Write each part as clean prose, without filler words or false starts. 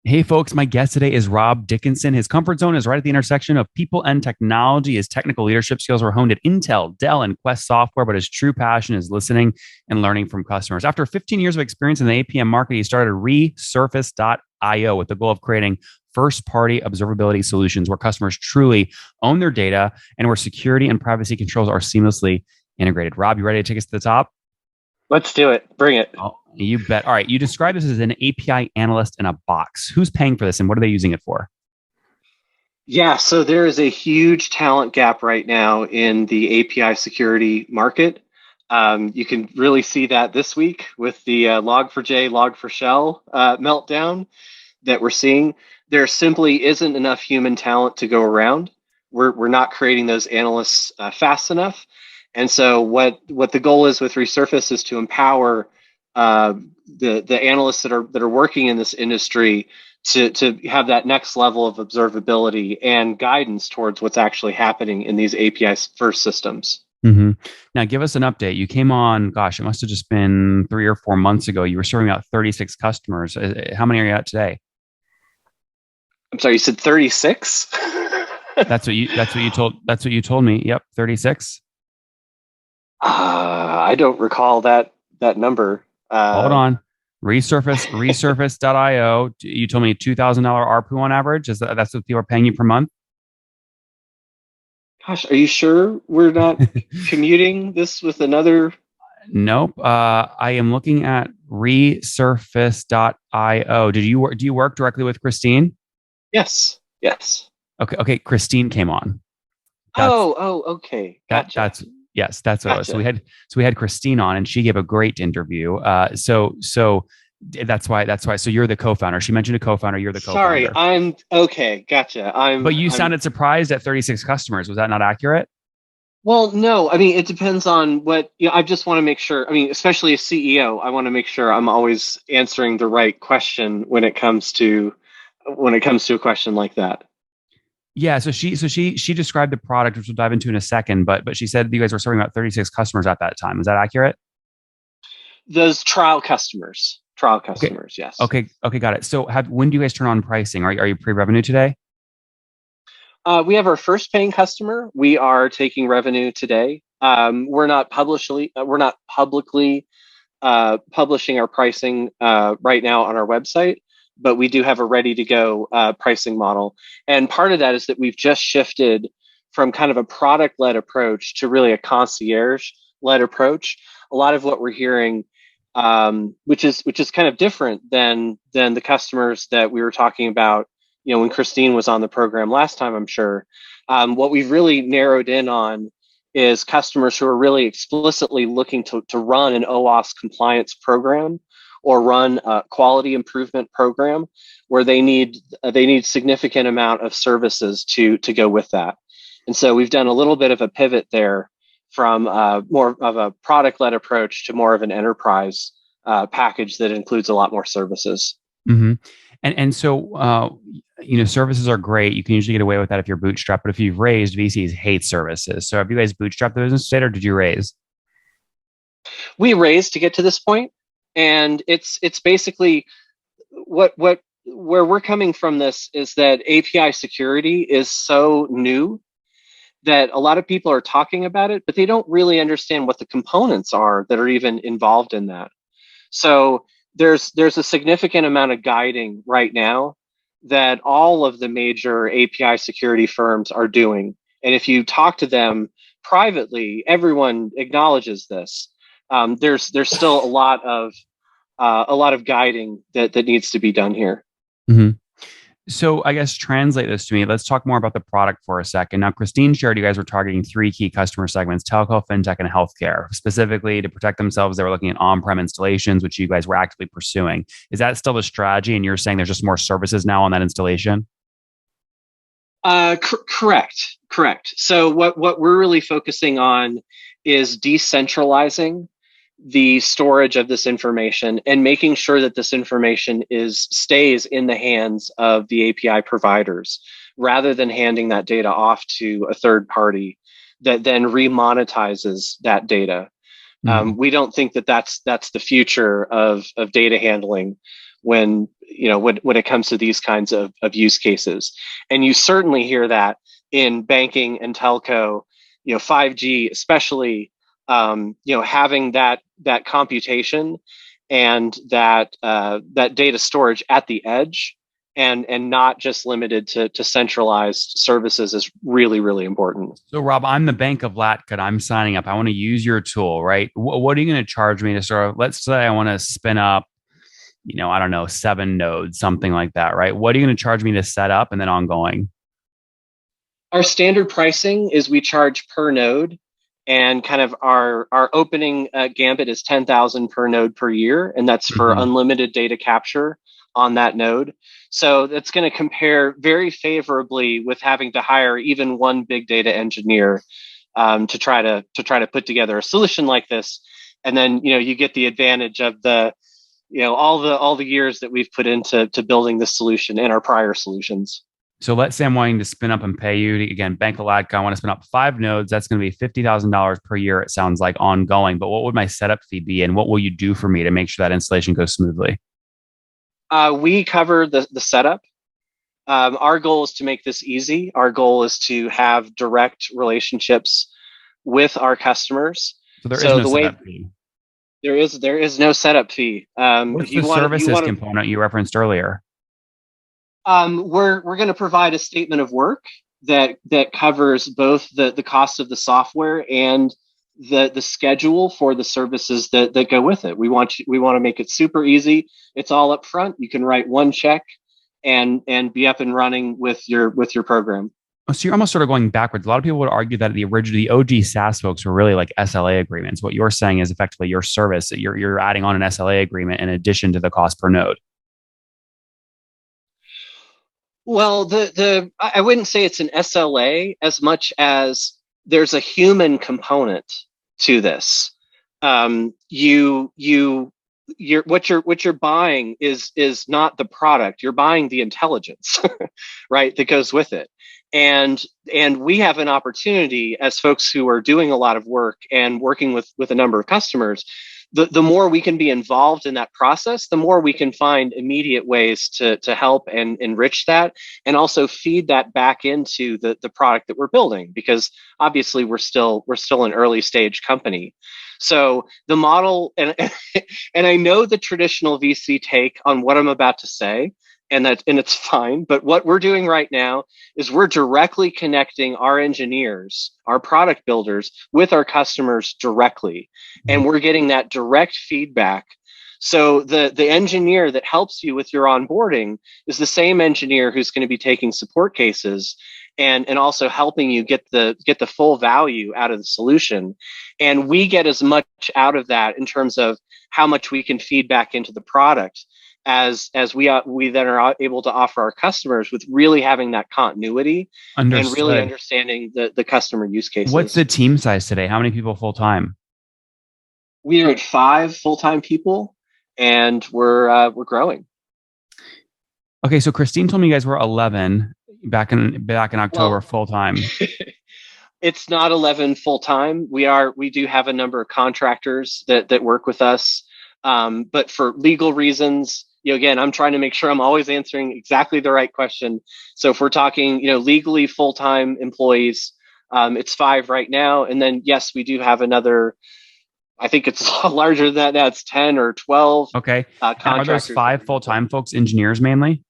Hey, folks, my guest today is Rob Dickinson. His comfort zone is right at the intersection of people and technology. His technical leadership skills were honed at Intel, Dell, and Quest Software, but his true passion is listening and learning from customers. After 15 years of experience in the APM market, he started Resurface.io with the goal of creating first party observability solutions where customers truly own their data and where security and privacy controls are seamlessly integrated. Rob, you ready to take us to the top? Let's do it. Bring it. Oh, you bet. All right. You describe this as an API analyst in a box. Who's paying for this and what are they using it for? Yeah, so there is a huge talent gap right now in the API security market. You can really see that this week with the Log4j, Log4Shell meltdown that we're seeing. There simply isn't enough human talent to go around. We're not creating those analysts fast enough. And so what the goal is with Resurface is to empower the analysts that are working in this industry to have that next level of observability and guidance towards what's actually happening in these API first systems. Mm-hmm. Now, give us an update. You came on, gosh, it must have just been 3 or 4 months ago. You were serving out 36 customers. How many are you at today? I'm sorry, you said 36? That's what you told me. Yep, 36. I don't recall that number. Hold on. Resurface.io. You told me $2,000 ARPU on average. That's what people are paying you per month? Gosh, are you sure we're not commuting this with another? Nope. I am looking at resurface.io. Do you work directly with Christine? Yes. Yes. Okay. Christine came on. That's Okay. that. Gotcha. That's yes. That's what it was. So we Gotcha. had so we had Christine on, and she gave a great interview. So that's why. So you're the co-founder. She mentioned a co-founder. You're the Sorry, co-founder. I'm okay. Gotcha. But you I'm sounded surprised at 36 customers. Was that not accurate? Well, no, I mean, it depends on what, I just want to make sure. I mean, especially as CEO, I want to make sure I'm always answering the right question when it comes to a question like that. Yeah. So she described the product, which we'll dive into in a second. But she said you guys were serving about 36 customers at that time. Is that accurate? Those trial Okay. customers, yes. Okay. Got it. So when do you guys turn on pricing? Are you pre-revenue today? We have our first paying customer. We are taking revenue today. We're not publicly publishing our pricing right now on our website, but we do have a ready to go pricing model. And part of that is that we've just shifted from kind of a product led approach to really a concierge led approach. A lot of what we're hearing, which is kind of different than the customers that we were talking about, when Christine was on the program last time, I'm sure. What we've really narrowed in on is customers who are really explicitly looking to run an OWASP compliance program or run a quality improvement program where they need significant amount of services to go with that. And so we've done a little bit of a pivot there from more of a product led approach to more of an enterprise package that includes a lot more services. Mm-hmm. And so services are great. You can usually get away with that if you're bootstrapped. But if you've raised, VCs hate services. So have you guys bootstrapped the business state, or did you raise? We raised to get to this point, and it's basically what where we're coming from. This is that API security is so new that a lot of people are talking about it, but they don't really understand what the components are that are even involved in that. So there's a significant amount of guiding right now that all of the major API security firms are doing. And if you talk to them privately, everyone acknowledges this. There's still a lot of guiding that needs to be done here. Mm-hmm. So I guess translate this to me. Let's talk more about the product for a second. Now, Christine shared you guys were targeting three key customer segments: telco, fintech, and healthcare. Specifically, to protect themselves, they were looking at on-prem installations, which you guys were actively pursuing. Is that still the strategy? And you're saying there's just more services now on that installation? Correct. So what we're really focusing on is decentralizing the storage of this information and making sure that this information stays in the hands of the API providers rather than handing that data off to a third party that then remonetizes that data. Mm-hmm. We don't think that that's the future of data handling when when it comes to these kinds of use cases. And you certainly hear that in banking and telco, 5G, especially, having that computation and that data storage at the edge, and not just limited to centralized services, is really, really important. So, Rob, I'm the bank of Latka. I'm signing up. I want to use your tool, right? What are you going to charge me to sort of, let's say I want to spin up, I don't know, 7 nodes, something like that, right? What are you going to charge me to set up and then ongoing? Our standard pricing is we charge per node, and kind of our opening gambit is 10,000 per node per year, and that's for Mhm. unlimited data capture on that node. So that's going to compare very favorably with having to hire even one big data engineer to try to put together a solution like this. And then you get the advantage of the all the years that we've put into building this solution and our prior solutions. So let's say I'm wanting to spin up and pay you to, again, Bank of Latka. I want to spin up 5 nodes. That's going to be $50,000 per year. It sounds like ongoing, but what would my setup fee be? And what will you do for me to make sure that installation goes smoothly? We cover the setup. Our goal is to make this easy. Our goal is to have direct relationships with our customers. So there is So no the way setup fee. there is no setup fee. What's If the you services want to, component you referenced earlier? we're going to provide a statement of work that covers both the cost of the software and the schedule for the services that go with it. We want to make it super easy. It's all up front. You can write one check and be up and running with your program. Oh, so you're almost sort of going backwards. A lot of people would argue that the OG SaaS folks were really like SLA agreements. What you're saying is effectively your service. You're adding on an SLA agreement in addition to the cost per node. Well, I wouldn't say it's an SLA as much as there's a human component to this. What you're buying is not the product. You're buying the intelligence, right? That goes with it. And we have an opportunity as folks who are doing a lot of work and working with a number of customers. The more we can be involved in that process, the more we can find immediate ways to help and enrich that, and also feed that back into the product that we're building, because obviously we're still an early stage company. So the model, and and I know the traditional VC take on what I'm about to say, and it's fine. But what we're doing right now is we're directly connecting our engineers, our product builders, with our customers directly, and we're getting that direct feedback. So the engineer that helps you with your onboarding is the same engineer who's going to be taking support cases and also helping you get the full value out of the solution. And we get as much out of that in terms of how much we can feed back into the product as we then are able to offer our customers, with really having that continuity and really Understood. understanding the customer use What's cases. the team size today? How many people full time? We are at 5 full-time people, and we're growing. Okay, so Christine told me you guys were 11 back in October Well, full time. it's not 11 full-time. We do have a number of contractors that work with us, but for legal reasons, again, I'm trying to make sure I'm always answering exactly the right question. So if we're talking, legally full-time employees, it's 5 right now, and then yes, we do have another. I think it's larger than that now. It's 10 or 12 Okay. And are those contractors that 5 we full work with. time folks engineers mainly?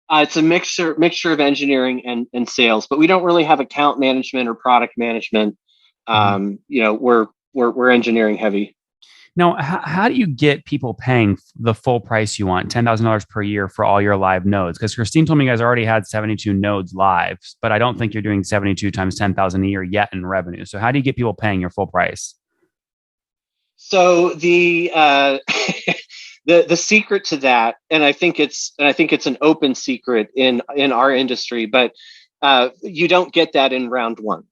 It's a mixture of engineering and sales, but we don't really have account management or product management. Mhm. We're engineering heavy. Now, how do you get people paying the full price you want, $10,000 per year for all your live nodes? Because Christine told me you guys already had 72 nodes live, but I don't think you're doing 72 times 10,000 a year yet in revenue. So how do you get people paying your full price? So the secret to that, and I think it's an open secret in our industry, but you don't get that in round one.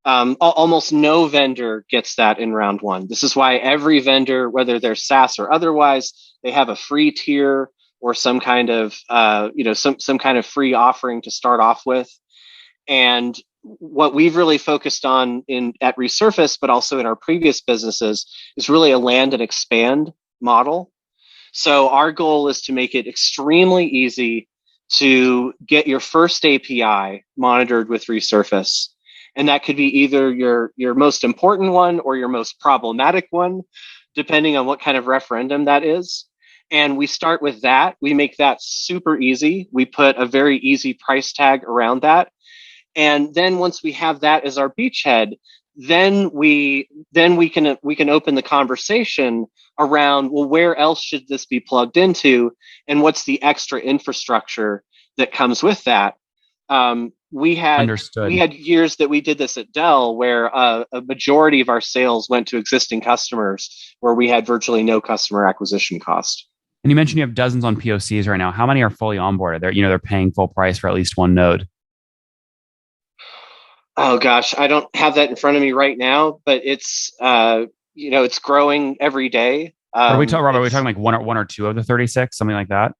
Almost no vendor gets that in round one. This is why every vendor, whether they're SaaS or otherwise, they have a free tier or some kind of some kind of free offering to start off with. And what we've really focused on at Resurface, but also in our previous businesses, is really a land and expand model. So our goal is to make it extremely easy to get your first API monitored with Resurface. And that could be either your most important one or your most problematic one, depending on what kind of referendum that is. And we start with that. We make that super easy. We put a very easy price tag around that. And then once we have that as our beachhead, then we can open the conversation around, well, where else should this be plugged into, and what's the extra infrastructure that comes with that. We Understood. had years that we did this at Dell, where a majority of our sales went to existing customers, where we had virtually no customer acquisition cost. And you mentioned you have dozens on POCs right now. How many are fully onboarded? They're paying full price for at least one node. Oh gosh, I don't have that in front of me right now, but it's growing every day. What are we talking, Robert? Are we talking like one or two of the 36, something like that?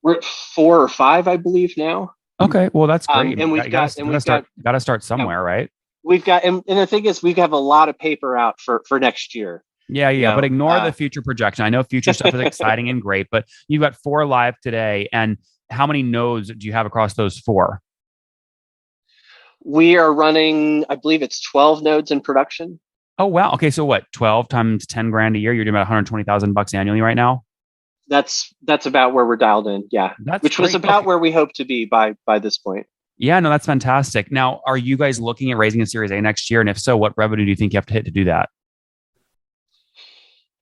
We're at 4 or 5, I believe now. Okay, well that's great. And we've got and we've got Got to start yeah, somewhere, right? we've got and the thing is, we have a lot of paper out for next year. Yeah, You yeah, but know, ignore the future projection. I know future stuff is exciting and great, but you've got four live today, and how many nodes do you have across those four? we are running, I believe it's 12 nodes in production. Oh wow. Okay, so what? 12 times 10 grand a year. You're doing about 120,000 bucks annually right now. That's about where we're dialed in. Yeah, That's which was great. about Okay. where we hope to be by this point. Yeah, no, that's fantastic. Now, are you guys looking at raising a Series A next year? And if so, what revenue do you think you have to hit to do that?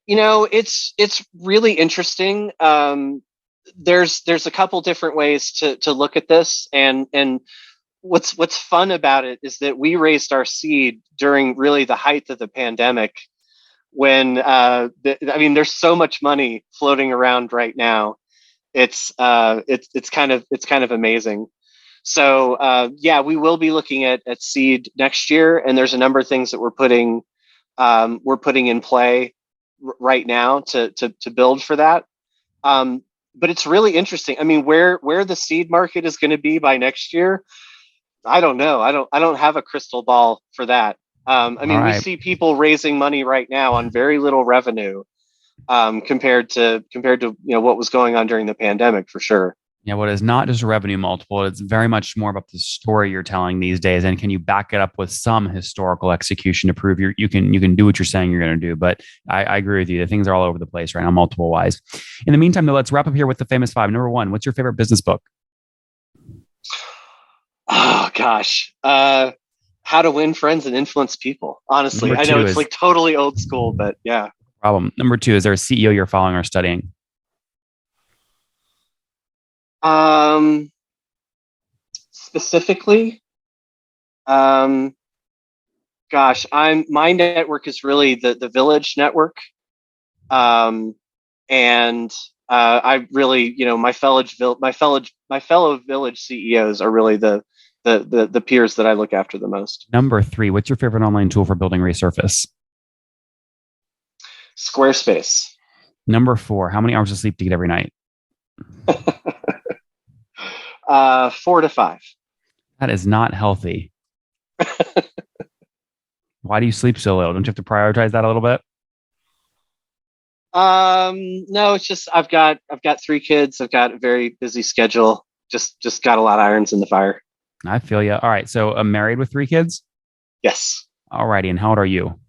It's really interesting. There's a couple different ways to look at this, and what's fun about it is that we raised our seed during really the height of the pandemic, when I mean, there's so much money floating around right now. It's kind of amazing. So yeah, we will be looking at seed next year, and there's a number of things that we're putting in play right now to build for that. But it's really interesting. I mean, where the seed market is going to be by next year, I don't know. I don't have a crystal ball for that. I All mean, we right. see people raising money right now on very little revenue, compared to what was going on during the pandemic, for sure. Yeah, what is not just a revenue multiple, it's very much more about the story you're telling these days. And can you back it up with some historical execution to prove you can do what you're saying you're going to do? But I agree with you. The things are all over the place right now, multiple wise. In the meantime, though, let's wrap up here with the famous five. Number one, what's your favorite business book? Oh gosh, how to win friends and influence people. Honestly, Number I know two it's is like totally old school, but yeah. problem. Number two, is there a CEO you're following or studying? Um, Specifically, um, gosh, my network is really the Village network. Um, and I really, my fellow Village CEOs are really the peers that I look after the most. Number three, what's your favorite online tool for building Resurface? Squarespace. Number four, how many hours of sleep do you get every night? 4 to 5. That is not healthy. Why do you sleep so little? Don't you have to prioritize that a little bit? No, it's just I've got 3 kids. I've got a very busy schedule. Just got a lot of irons in the fire. I feel you. All right. So I'm married with three kids. Yes, All righty. And how old are you?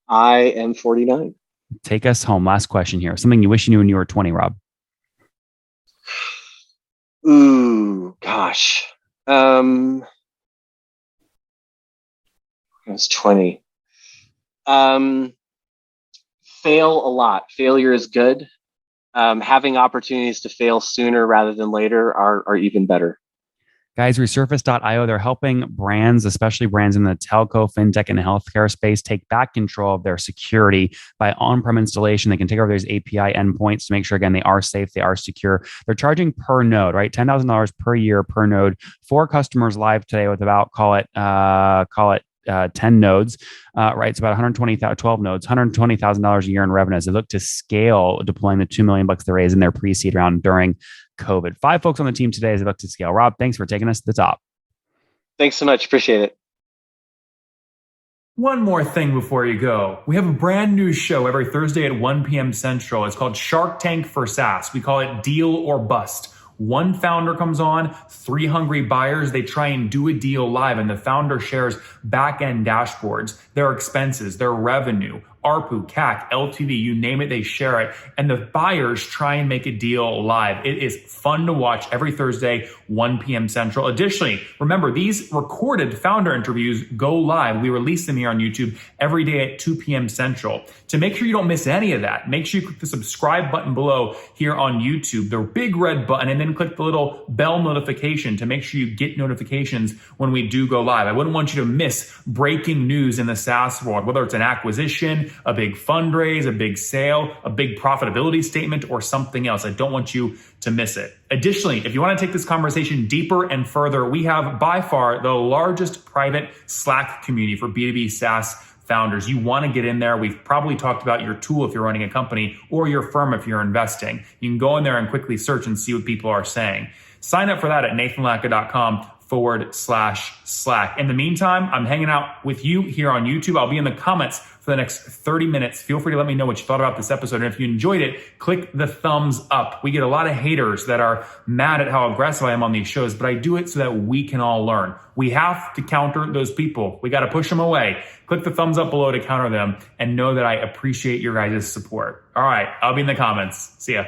I am 49. Take us home. Last question here. Something you wish you knew when you were 20, Rob. Ooh, gosh. I was 20. Um, Fail a lot. Failure is good. Having opportunities to fail sooner rather than later are even better. Guys, resurface.io, they're helping brands, especially brands in the telco, fintech, and healthcare space, take back control of their security by on-prem installation. They can take over those API endpoints to make sure, again, they are safe, they are secure. They're charging per node, right? $10,000 per year per node. For customers live today with about, call it 10 nodes, right? It's about 120,000, 12 nodes, $120,000 a year in revenue as they look to scale, deploying the 2 million bucks they raised in their pre-seed round during COVID. 5 folks on the team today as they look to scale. Rob, thanks for taking us to the top. Thanks so much. Appreciate it. One more thing before you go. We have a brand new show every Thursday at 1 p.m. Central. It's called Shark Tank for SaaS. We call it Deal or Bust. One founder comes on, three hungry buyers. They try and do a deal live, and the founder shares back-end dashboards, their expenses, their revenue, ARPU, CAC, LTV, you name it, they share it. And the buyers try and make a deal live. It is fun to watch every Thursday, 1 p.m. Central. Additionally, remember, these recorded founder interviews go live. We release them here on YouTube every day at 2 p.m. Central. To make sure you don't miss any of that, make sure you click the subscribe button below here on YouTube, the big red button, and then click the little bell notification to make sure you get notifications when we do go live. I wouldn't want you to miss breaking news in the SaaS world, whether it's an acquisition, a big fundraise, a big sale, a big profitability statement, or something else. I don't want you to miss it. Additionally, if you want to take this conversation deeper and further, we have by far the largest private Slack community for B2B SaaS founders. You want to get in there. We've probably talked about your tool if you're running a company or your firm if you're investing. You can go in there and quickly search and see what people are saying. Sign up for that at nathanlatka.com/Slack. In the meantime, I'm hanging out with you here on YouTube. I'll be in the comments for the next 30 minutes. Feel free to let me know what you thought about this episode. And if you enjoyed it, click the thumbs up. We get a lot of haters that are mad at how aggressive I am on these shows, but I do it so that we can all learn. We have to counter those people. We got to push them away. Click the thumbs up below to counter them and know that I appreciate your guys' support. All right, I'll be in the comments. See ya.